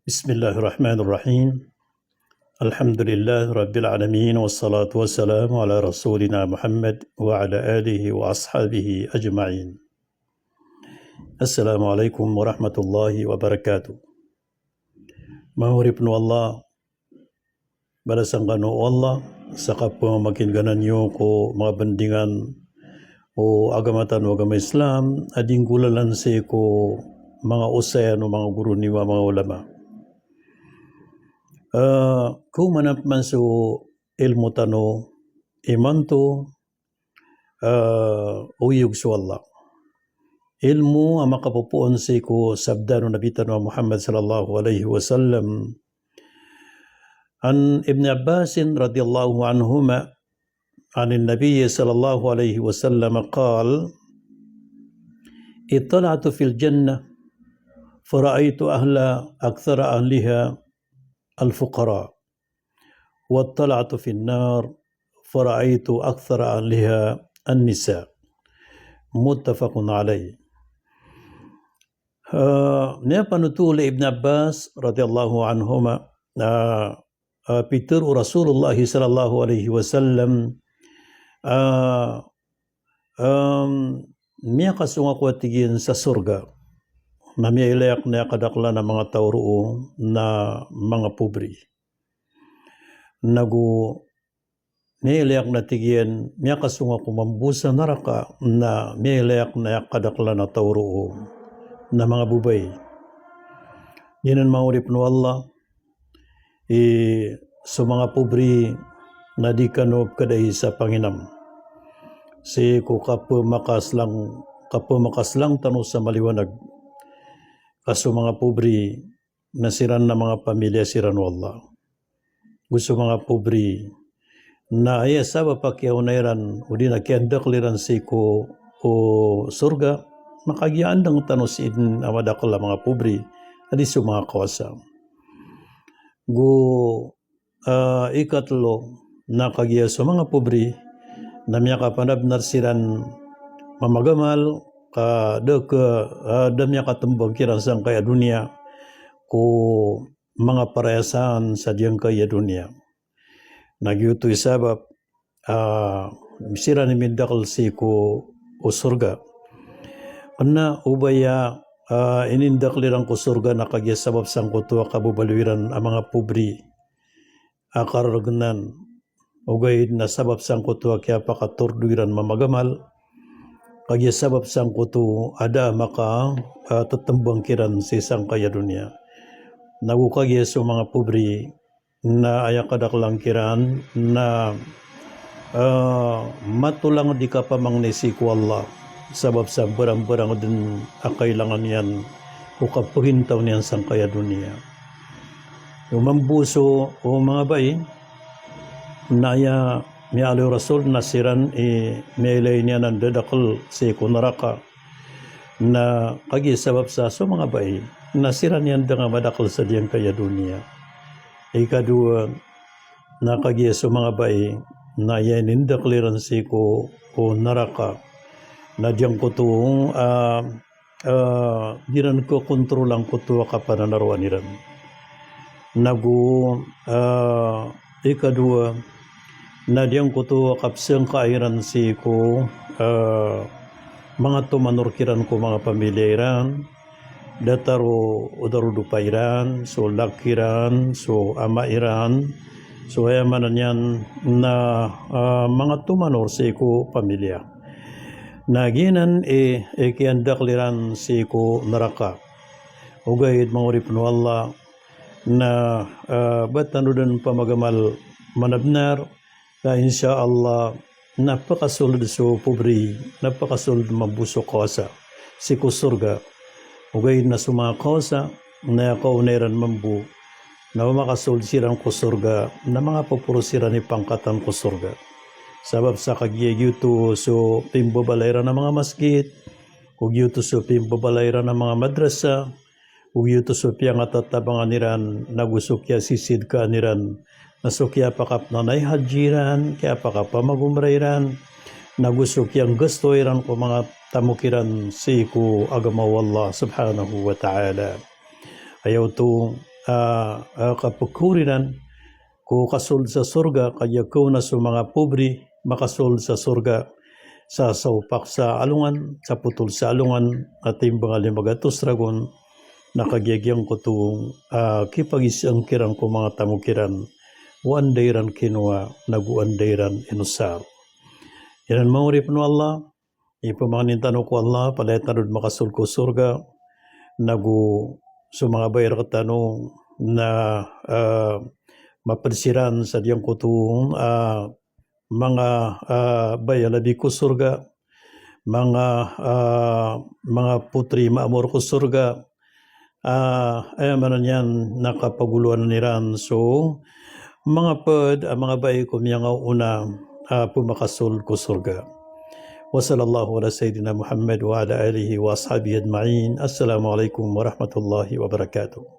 بسم الله الرحمن الرحيم. الحمد لله رب العالمين، والصلاة والسلام على رسولنا محمد وعلى آله وأصحابه أجمعين. السلام عليكم ورحمة الله وبركاته. Mahurip no Allah, balasan kanu Allah, sakap po makin ganan nyo ko mga bandingan o agamatan o agama Islam, ading gulalan si ko mga usayan o mga guru niwa mga ulama. Kung manap man so ilmu tano imanto uyog so Allah. Ilmu ang makapupuan si ko sabda no nabitan wa Muhammad sallallahu alaihi wasallam an Ibn Abbas radhiyallahu anhuma عن النبي صلى الله عليه وسلم قال: اطلعت في الجنة فرأيت أكثر أهلها الفقراء، واطلعت في النار فرأيت أكثر أهلها النساء. متفق عليه. نيبانوتول ابن عباس رضي الله عنهما بيتر رسول الله صلى الله عليه وسلم miya kasunga ko tigin sa surga na miya ilayak na kadakla na mga tauro na mga pubri. Miya ilayak na tigin miya kasunga ko mambusa naraka na miya ilayak na kadakla na tauro na mga bubay. Yanan maurip no Allah sa mga pubri na di kanob kadahi sa Panginam. Si ko kapo makaslang tano sa maliwanag. Kaso mga pobri nasiran na mga pamilya siran Allah. Gusto mga pobri na ay asaba pa kiyaunayran o di na kiandakliran si ko o surga, makagiandang tano si idin amadakala mga pobri adi sa mga kawasa. Ikatlo na kagiya sa mga pobri na miya kapanabnar siran mamagamal damya katumbang kiran sang kaya dunia ko mga parayasan sa diyang kaya dunia. Nagyuto'y sabab siran imindakal si ko o surga. Ana ubaya inindakliran ko surga na kagya sabab sang kutuwa kabubaliwiran ang mga pobri akaragnan ugay na sabab sang kutuwa kaya pakaturduiran mamagamal kagya sabab sang kutu ada maka tatambang kiran si sang kaya dunia. Nagukagya sa mga pobri na ayakadaklang kiran na matulang di ka pamangnisi ko Allah sabab sa barang-barang din akailangan yan o kapahintaw niyan sang kaya dunia. Yung mambuso o mga bay na miya aliw rasul nasiran miyailay niya ng dadakal si kunaraka na kagi sabab sa so mga bay nasiran niyan nga madakal sa diyang kaya dunia. Ikadua na kagi sa mga bay na yan indakliran si ko o naraka na diyang kutong diran ko kontrolang kutuwa kapananaruan niran. Ikadua na diyang kutuwa kapsang kairan si ko mga tumanurkiran ko mga pamilya iran dataro udarudupa iran so lakiran so ama iran so ayamanan yan na mga tumanor si ko pamilya naginan kiandakliran si ko naraka ugayid mangurip no Allah na batanudan pamagamal manabnar na insyaallah napakasulod so pobri, napakasulod mabuso kosa si ko surga ugay na sumaka kosa na kaunairan mambu na makasulod sirang ko surga na mga papuro sira ni pangkatan ko surga sabab sa kagyayuto so pimbabalayran ng mga masjid ugyuto so pimbabalayran ng mga madrasa ugyuto so piyang atatabangan niran nagusukya sisid ka niran nasukya pakap nanay hajiran kaya pakap magumrairan nagusok yang gusto iran ko mga tamukiran si ko agama wallah subhanahu wa ta'ala ayaw to kapagkurinan ko kasul sa surga kaya ko na sa mga pobre makasul sa surga sa saupak sa alungan sa putol sa alungan at mga limagatos dragon nakagyagyan ko itong kipagisang kirang ko mga tamukiran uandayran kinua naguandayran inusar yanan maurip no Allah ipamanin tanong ko Allah palayat na doon makasul ko surga nagu sa mga bayar katanong na mapansiran sa diyang kutong mga bayalabi ko surga mga putri maamor ko surga ay manan yan nakapaguluan niran so mga pod mga bay ko mga una pumakasul ko surga wa sallallahu ala sayyidina Muhammad wa ala alihi wa ashabihi ajma'in assalamu alaikum warahmatullahi wabarakatuh.